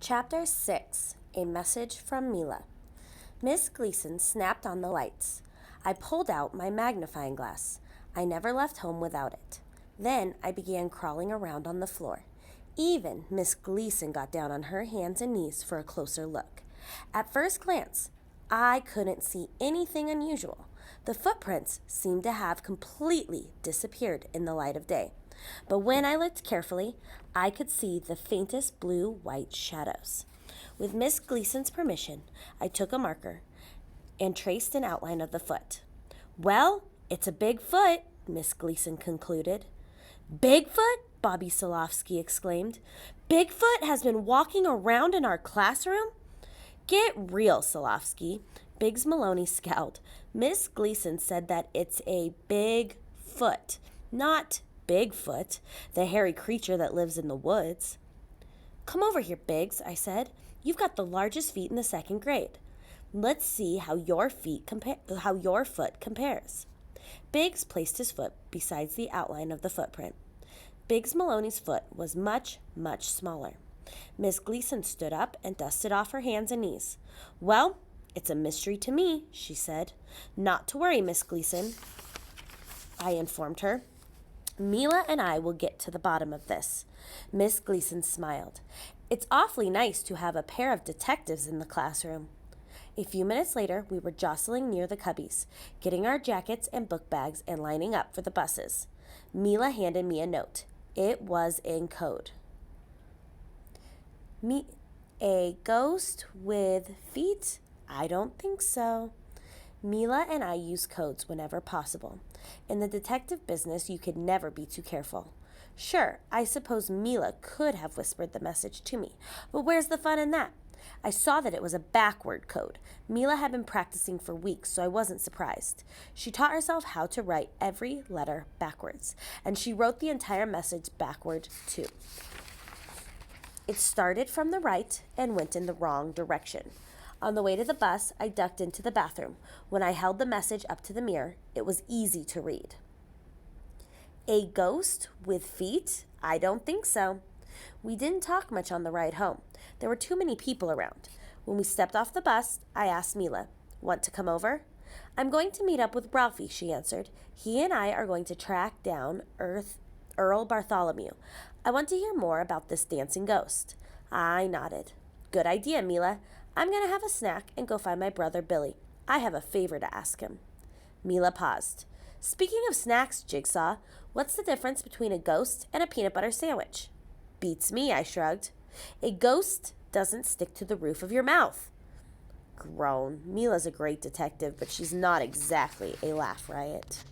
Chapter 6 A Message from Mila. Miss Gleason snapped on the lights. I pulled out my magnifying glass. I never left home without it. Then I began crawling around on the floor. Even Miss Gleason got down on her hands and knees for a closer look. At first glance, I couldn't see anything unusual. The footprints seemed to have completely disappeared in the light of day. But when I looked carefully, I could see the faintest blue-white shadows. With Miss Gleason's permission, I took a marker and traced an outline of the foot. "Well, it's a big foot," Miss Gleason concluded. "Bigfoot?" Bobby Solofsky exclaimed. "Bigfoot has been walking around in our classroom?" "Get real, Solofsky." Biggs Maloney scowled. "Miss Gleason said that it's a big foot, not Bigfoot, the hairy creature that lives in the woods." "Come over here, Biggs," I said. "You've got the largest feet in the second grade. Let's see how your foot compares." Biggs placed his foot beside the outline of the footprint. Biggs Maloney's foot was much, much smaller. Miss Gleason stood up and dusted off her hands and knees. "Well, it's a mystery to me," she said. "Not to worry, Miss Gleason," I informed her. "Mila and I will get to the bottom of this." Miss Gleason smiled. "It's awfully nice to have a pair of detectives in the classroom." A few minutes later, we were jostling near the cubbies, getting our jackets and book bags and lining up for the buses. Mila handed me a note. It was in code. A ghost with feet? I don't think so. Mila and I use codes whenever possible. In the detective business, you could never be too careful. Sure, I suppose Mila could have whispered the message to me, but where's the fun in that? I saw that it was a backward code. Mila had been practicing for weeks, so I wasn't surprised. She taught herself how to write every letter backwards, and she wrote the entire message backward, too. It started from the right and went in the wrong direction. On the way to the bus, I ducked into the bathroom. When I held the message up to the mirror, it was easy to read. A ghost with feet? I don't think so. We didn't talk much on the ride home. There were too many people around. When we stepped off the bus, I asked Mila, "Want to come over?" "I'm going to meet up with Ralphie," she answered. "He and I are going to track down Earl Bartholomew. I want to hear more about this dancing ghost." I nodded. "Good idea, Mila. I'm going to have a snack and go find my brother Billy. I have a favor to ask him." Mila paused. "Speaking of snacks, Jigsaw, what's the difference between a ghost and a peanut butter sandwich?" "Beats me," I shrugged. "A ghost doesn't stick to the roof of your mouth." Groan. Mila's a great detective, but she's not exactly a laugh riot.